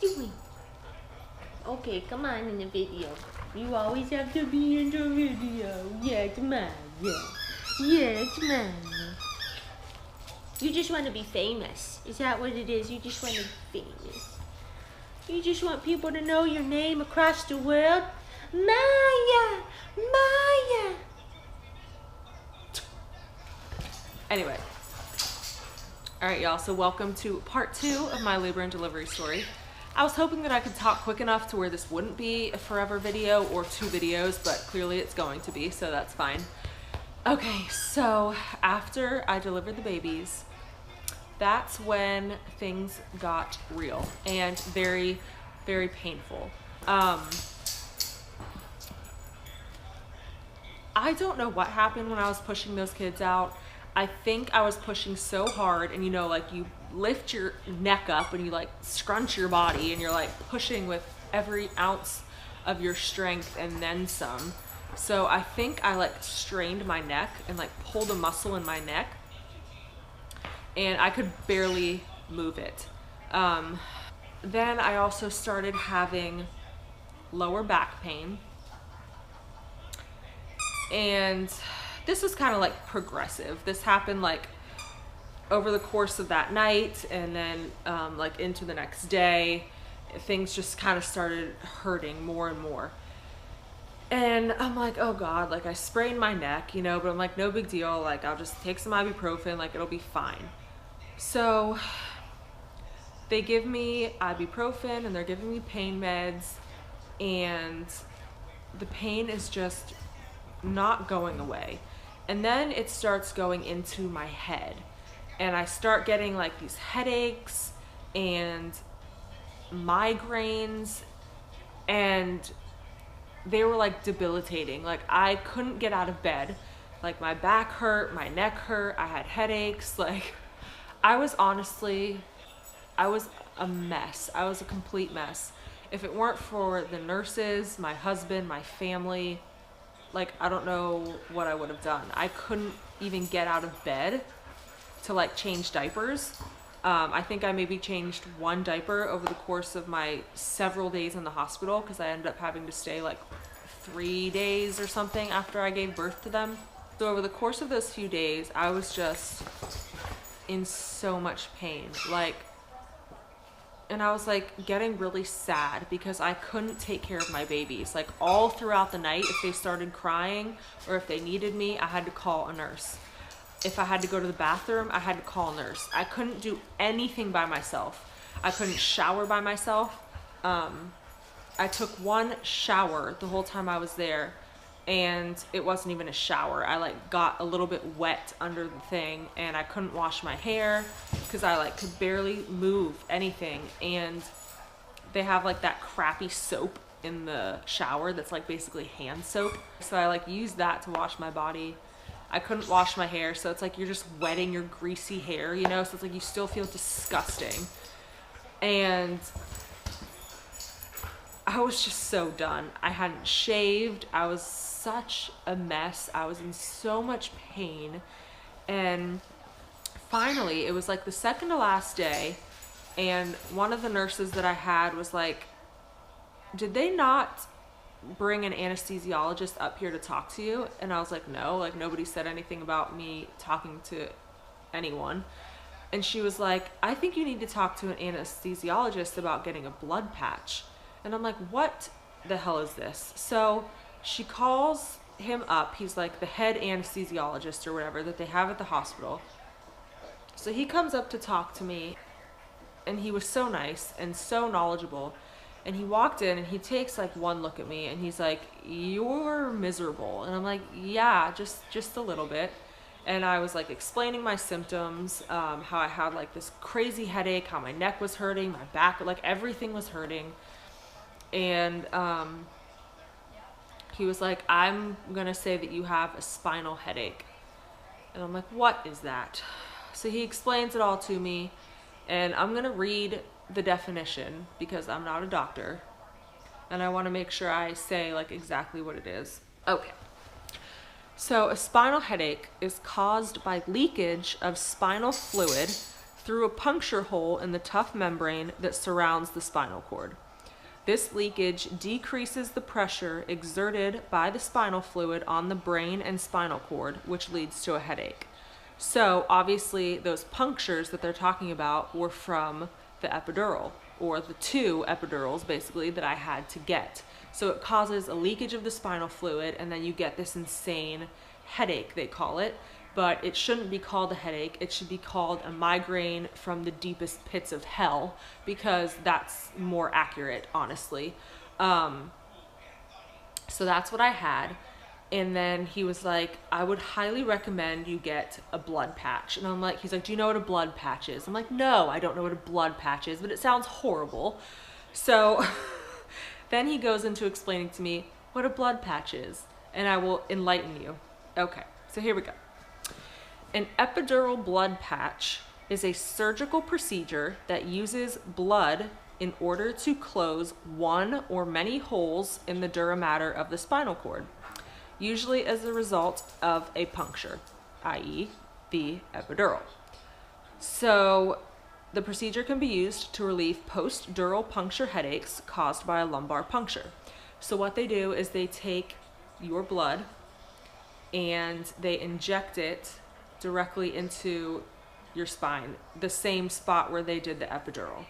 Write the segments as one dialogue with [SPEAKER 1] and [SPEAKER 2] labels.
[SPEAKER 1] you doing? Okay, come on in the video. You always have to be in the video. Yeah, come on. Yeah. Yeah, come on. You just want to be famous. Is that what it is? You just want to be famous. You just want people to know your name across the world. Maya! Maya!
[SPEAKER 2] Anyway. Alright, y'all, so welcome to part 2 of my labor and delivery story. I was hoping that I could talk quick enough to where this wouldn't be a forever video or 2 videos, but clearly it's going to be, so that's fine. Okay, so after I delivered the babies, that's when things got real and very, very painful. I don't know what happened when I was pushing those kids out. I think I was pushing so hard, and you know, like you lift your neck up and you like scrunch your body and you're like pushing with every ounce of your strength and then some. So I think I like strained my neck and like pulled a muscle in my neck, and I could barely move it. Then I also started having lower back pain, and this was kind of like progressive. This happened like over the course of that night, and then like into the next day, things just kind of started hurting more and more. And I'm like, oh God, like I sprained my neck, you know, but I'm like, no big deal. Like I'll just take some ibuprofen, like it'll be fine. So they give me ibuprofen and they're giving me pain meds, and the pain is just not going away. And then it starts going into my head, and I start getting like these headaches and migraines, and they were like debilitating. Like I couldn't get out of bed. Like my back hurt, my neck hurt, I had headaches. Like I was a mess. I was a complete mess. If it weren't for the nurses, my husband, my family, like I don't know what I would have done. I couldn't even get out of bed to like change diapers. I think I maybe changed 1 diaper over the course of my several days in the hospital, because I ended up having to stay like 3 days or something after I gave birth to them. So over the course of those few days, I was just in so much pain. And I was like getting really sad because I couldn't take care of my babies. Like all throughout the night, if they started crying or if they needed me, I had to call a nurse. If I had to go to the bathroom, I had to call a nurse. I couldn't do anything by myself. I couldn't shower by myself. I took 1 shower the whole time I was there, and it wasn't even a shower. I like got a little bit wet under the thing, and I couldn't wash my hair because I like could barely move anything. And they have like that crappy soap in the shower that's like basically hand soap. So I like used that to wash my body. I couldn't wash my hair, so it's like you're just wetting your greasy hair, you know? So it's like you still feel disgusting. And I was just so done. I hadn't shaved. I was such a mess. I was in so much pain. And finally, it was like the second to last day, and one of the nurses that I had was like, did they not bring an anesthesiologist up here to talk to you? And I was like, no, like nobody said anything about me talking to anyone. And she was like, I think you need to talk to an anesthesiologist about getting a blood patch. And I'm like, what the hell is this? So she calls him up. He's like the head anesthesiologist or whatever that they have at the hospital. So he comes up to talk to me, and he was so nice and so knowledgeable. And he walked in and he takes like 1 look at me and he's like, you're miserable. And I'm like, yeah, just a little bit. And I was like explaining my symptoms, how I had like this crazy headache, how my neck was hurting, my back, like everything was hurting. And he was like, I'm gonna say that you have a spinal headache. And I'm like, what is that? So he explains it all to me, and I'm gonna read the definition because I'm not a doctor, and I want to make sure I say like exactly what it is. Okay. So a spinal headache is caused by leakage of spinal fluid through a puncture hole in the tough membrane that surrounds the spinal cord. This leakage decreases the pressure exerted by the spinal fluid on the brain and spinal cord, which leads to a headache. So obviously those punctures that they're talking about were from the epidural, or the 2 epidurals basically that I had to get. So it causes a leakage of the spinal fluid, and then you get this insane headache, they call it. But it shouldn't be called a headache. It should be called a migraine from the deepest pits of hell, because that's more accurate, honestly. So that's what I had. And then he was like, I would highly recommend you get a blood patch. And I'm like, he's like, do you know what a blood patch is? I'm like, no, I don't know what a blood patch is, but it sounds horrible. So then he goes into explaining to me what a blood patch is, and I will enlighten you. Okay, so here we go. An epidural blood patch is a surgical procedure that uses blood in order to close one or many holes in the dura mater of the spinal cord, usually as a result of a puncture, i.e. the epidural. So the procedure can be used to relieve post-dural puncture headaches caused by a lumbar puncture. So what they do is they take your blood and they inject it directly into your spine, the same spot where they did the epidural.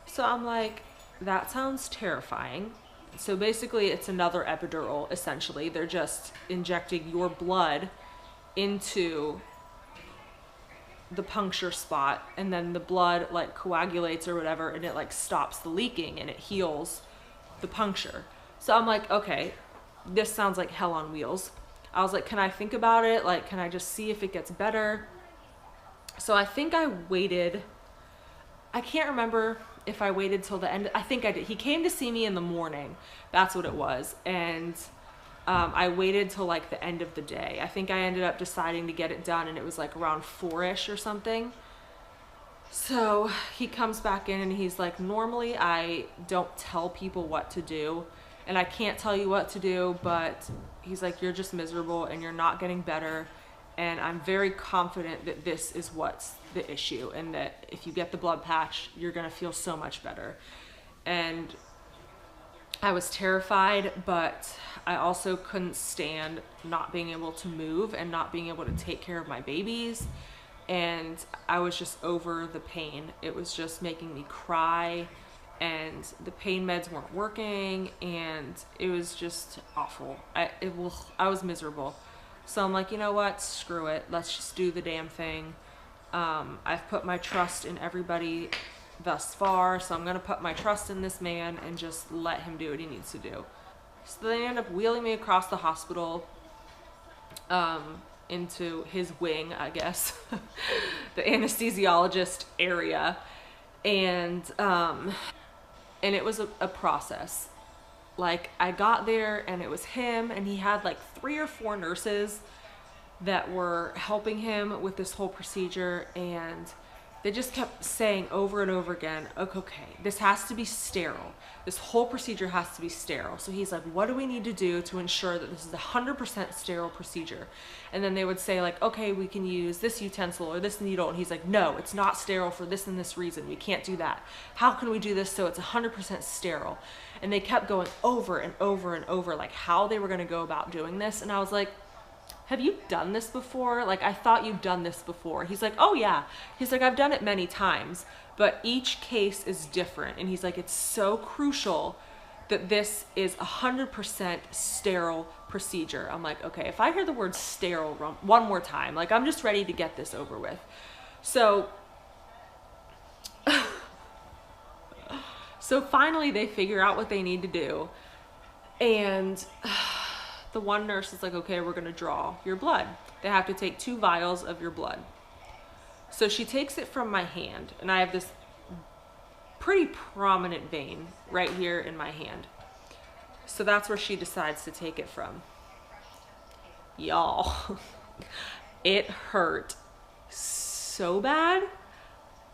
[SPEAKER 2] So I'm like, that sounds terrifying. So basically it's another epidural, essentially. They're just injecting your blood into the puncture spot, and then the blood like coagulates or whatever, and it like stops the leaking and it heals the puncture. So I'm like, okay, this sounds like hell on wheels. I was like, can I think about it? Like, can I just see if it gets better? So I think I waited. I can't remember if I waited till the end. I think I did. He came to see me in the morning. That's what it was. And I waited till like the end of the day. I think I ended up deciding to get it done, and it was like around 4-ish or something. So he comes back in and he's like, normally I don't tell people what to do, and I can't tell you what to do, but he's like, you're just miserable and you're not getting better. And I'm very confident that this is what's the issue, and that if you get the blood patch, you're gonna feel so much better. And I was terrified, but I also couldn't stand not being able to move and not being able to take care of my babies. And I was just over the pain. It was just making me cry, and the pain meds weren't working, and it was just awful. I was miserable. So I'm like, you know what? Screw it. Let's just do the damn thing. I've put my trust in everybody thus far, so I'm gonna put my trust in this man and just let him do what he needs to do. So they end up wheeling me across the hospital into his wing, I guess, the anesthesiologist area, and it was a process. Like, I got there and it was him, and he had like 3 or 4 nurses that were helping him with this whole procedure, and they just kept saying over and over again, okay, this has to be sterile. This whole procedure has to be sterile. So he's like, what do we need to do to ensure that this is a 100% sterile procedure? And then they would say like, okay, we can use this utensil or this needle. And he's like, no, it's not sterile for this and this reason. We can't do that. How can we do this so it's 100% sterile? And they kept going over and over and over, like how they were gonna go about doing this. And I was like, have you done this before? Like, I thought you'd done this before. He's like, oh yeah. He's like, I've done it many times, but each case is different. And he's like, it's so crucial that this is 100% sterile procedure. I'm like, okay, if I hear the word sterile one more time, like, I'm just ready to get this over with. So, so finally they figure out what they need to do. And the one nurse is like, okay, we're gonna draw your blood. They have to take 2 vials of your blood. So she takes it from my hand, and I have this pretty prominent vein right here in my hand. So that's where she decides to take it from. Y'all, it hurt so bad.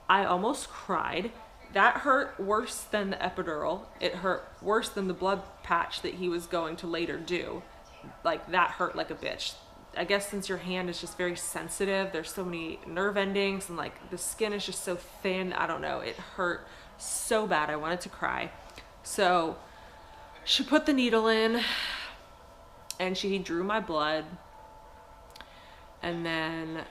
[SPEAKER 2] I almost cried. That hurt worse than the epidural. It hurt worse than the blood patch that he was going to later do. Like, that hurt like a bitch. I guess since your hand is just very sensitive, there's so many nerve endings and like the skin is just so thin. I don't know. It hurt so bad. I wanted to cry. So she put the needle in and she drew my blood. And then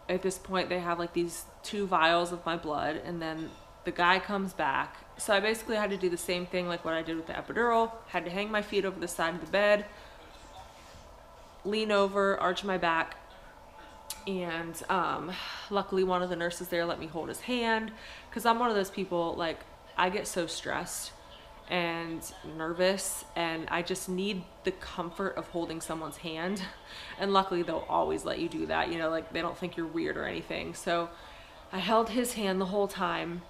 [SPEAKER 2] at this point they have like these 2 vials of my blood, and then the guy comes back. So I basically had to do the same thing like what I did with the epidural. Had to hang my feet over the side of the bed, lean over, arch my back, and luckily one of the nurses there let me hold his hand, because I'm one of those people, like, I get so stressed and nervous and I just need the comfort of holding someone's hand, and luckily they'll always let you do that, you know, like they don't think you're weird or anything. So I held his hand the whole time,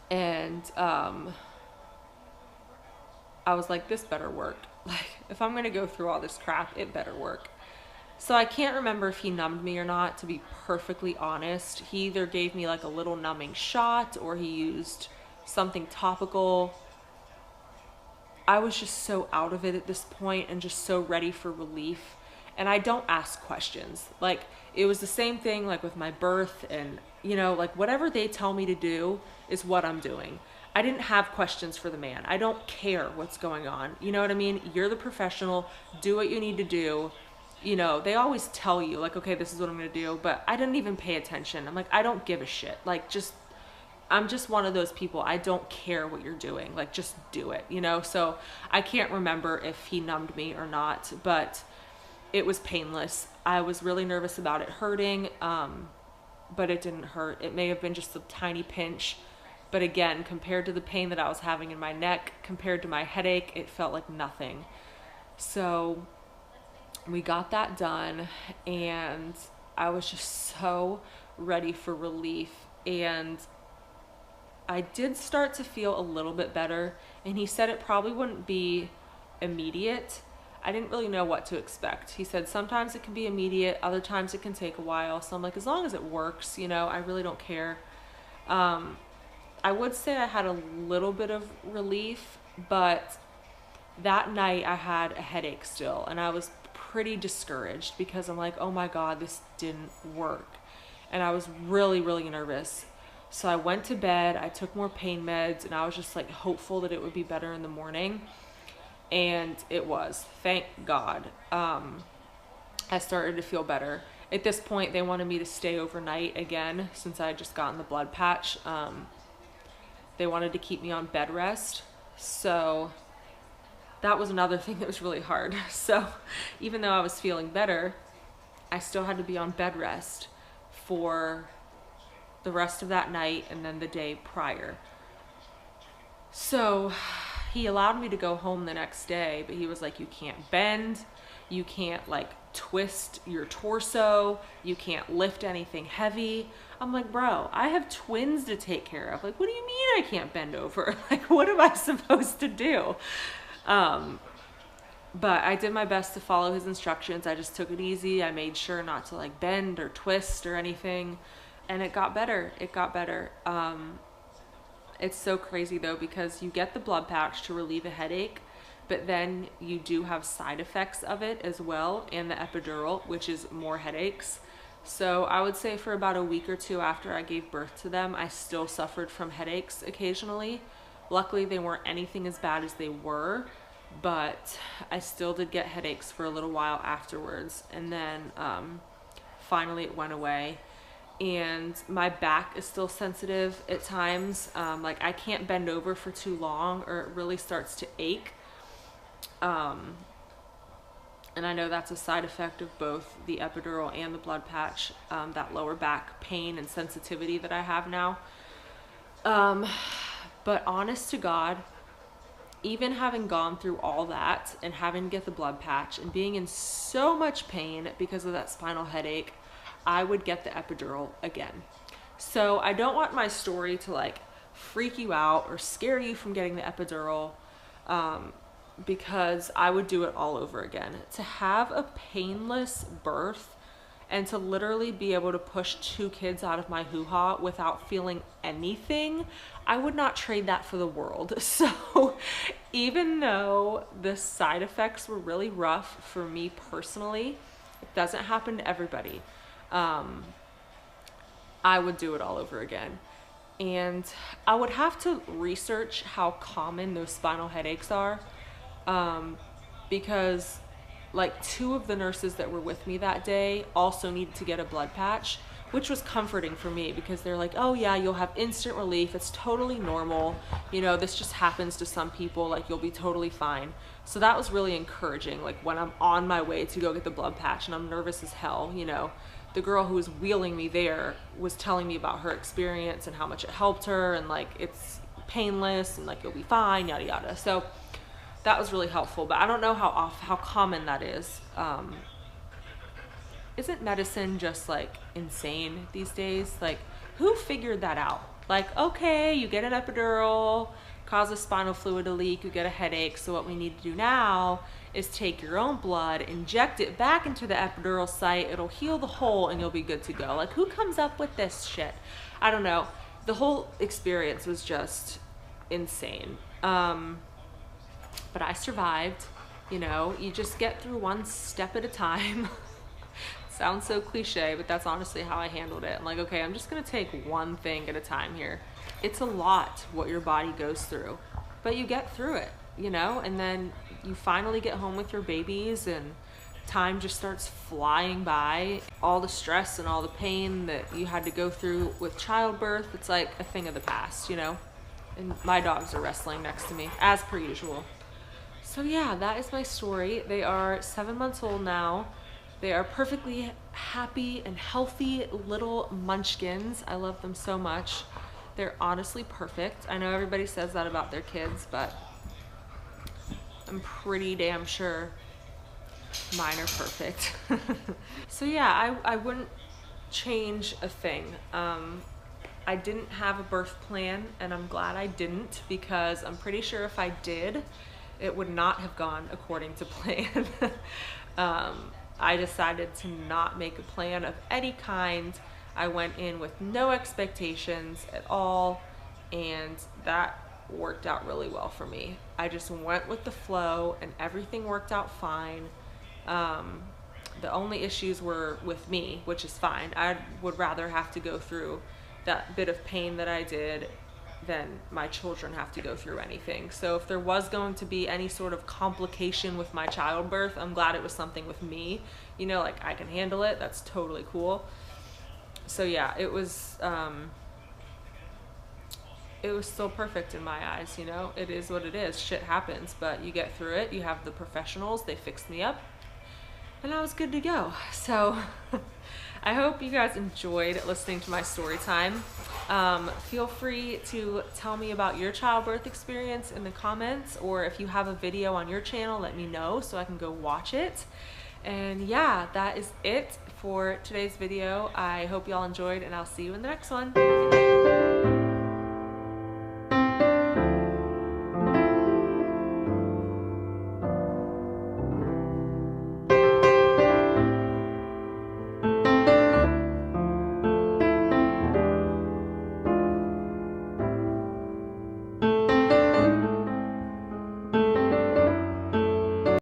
[SPEAKER 2] and I was like, this better work. Like, if I'm gonna go through all this crap, it better work. So I can't remember if he numbed me or not, to be perfectly honest. He either gave me like a little numbing shot or he used something topical. I was just so out of it at this point and just so ready for relief. And I don't ask questions. Like, it was the same thing like with my birth, and you know, like whatever they tell me to do is what I'm doing. I didn't have questions for the man. I don't care what's going on. You know what I mean? You're the professional. Do what you need to do. You know, they always tell you like, okay, this is what I'm going to do. But I didn't even pay attention. I'm like, I don't give a shit. Like, I'm just one of those people. I don't care what you're doing. Like, just do it, you know? So I can't remember if he numbed me or not, but it was painless. I was really nervous about it hurting, but it didn't hurt. It may have been just a tiny pinch. But again, compared to the pain that I was having in my neck, compared to my headache, it felt like nothing. So we got that done, and I was just so ready for relief. And I did start to feel a little bit better, and he said it probably wouldn't be immediate. I didn't really know what to expect. He said sometimes it can be immediate, other times it can take a while. So I'm like, as long as it works, you know, I really don't care. I would say I had a little bit of relief, but that night I had a headache still, and I was pretty discouraged because I'm like, oh my God, this didn't work. And I was really, really nervous. So I went to bed, I took more pain meds, and I was just like hopeful that it would be better in the morning. And it was, thank God. I started to feel better. At this point, they wanted me to stay overnight again since I had just gotten the blood patch. They wanted to keep me on bed rest. So that was another thing that was really hard. So even though I was feeling better, I still had to be on bed rest for the rest of that night and then the day prior. So he allowed me to go home the next day, but he was like, you can't bend, you can't like twist your torso, you can't lift anything heavy. I'm like, bro, I have twins to take care of. Like, what do you mean I can't bend over? Like, what am I supposed to do? But I did my best to follow his instructions. I just took it easy. I made sure not to like bend or twist or anything. And it got better. It got better. It's so crazy though, because you get the blood patch to relieve a headache, but then you do have side effects of it as well, and the epidural, which is more headaches. So I would say for about a week or two after I gave birth to them, I still suffered from headaches occasionally. Luckily, they weren't anything as bad as they were, but I still did get headaches for a little while afterwards. And then finally it went away. And my back is still sensitive at times. Like I can't bend over for too long or it really starts to ache. And I know that's a side effect of both the epidural and the blood patch, that lower back pain and sensitivity that I have now. But honest to God, even having gone through all that and having to get the blood patch and being in so much pain because of that spinal headache, I would get the epidural again. So I don't want my story to like freak you out or scare you from getting the epidural, because I would do it all over again. To have a painless birth and to literally be able to push 2 kids out of my hoo-ha without feeling anything, I would not trade that for the world. So even though the side effects were really rough for me personally, It doesn't happen to everybody. I would do it all over again. And I would have to research how common those spinal headaches are, because like 2 of the nurses that were with me that day also needed to get a blood patch, which was comforting for me because they're like, oh yeah, you'll have instant relief. It's totally normal. You know, this just happens to some people. Like, you'll be totally fine. So that was really encouraging. Like, when I'm on my way to go get the blood patch and I'm nervous as hell, you know, the girl who was wheeling me there was telling me about her experience and how much it helped her, and like, it's painless and like, you'll be fine, yada yada. So that was really helpful, but I don't know how common that is. Isn't medicine just like insane these days? Like, who figured that out? Like, okay, you get an epidural, causes spinal fluid to leak, you get a headache. So what we need to do now is take your own blood, inject it back into the epidural site. It'll heal the hole and you'll be good to go. Like, who comes up with this shit? I don't know. The whole experience was just insane. But I survived. You know, you just get through one step at a time. Sounds so cliche, but that's honestly how I handled it. I'm like, okay, I'm just gonna take one thing at a time here. It's a lot what your body goes through, but you get through it, you know, and then you finally get home with your babies and time just starts flying by. All the stress and all the pain that you had to go through with childbirth, it's like a thing of the past, you know, and my dogs are wrestling next to me as per usual. So yeah, that is my story. They are 7 months old now. They are perfectly happy and healthy little munchkins. I love them so much. They're honestly perfect. I know everybody says that about their kids, but I'm pretty damn sure mine are perfect. So yeah, I wouldn't change a thing. I didn't have a birth plan, and I'm glad I didn't, because I'm pretty sure if I did, it would not have gone according to plan. I decided to not make a plan of any kind. I went in with no expectations at all, and that worked out really well for me. I just went with the flow and everything worked out fine. The only issues were with me, which is fine. I would rather have to go through that bit of pain that I did than my children have to go through anything. So if there was going to be any sort of complication with my childbirth, I'm glad it was something with me. You know, like, I can handle it. That's totally cool. So yeah, it was still perfect in my eyes, you know? It is what it is. Shit happens, but you get through it. You have the professionals. They fixed me up, and I was good to go. So I hope you guys enjoyed listening to my story time. Feel free to tell me about your childbirth experience in the comments, or if you have a video on your channel, let me know so I can go watch it. And yeah, that is it for today's video. I hope y'all enjoyed, and I'll see you in the next one.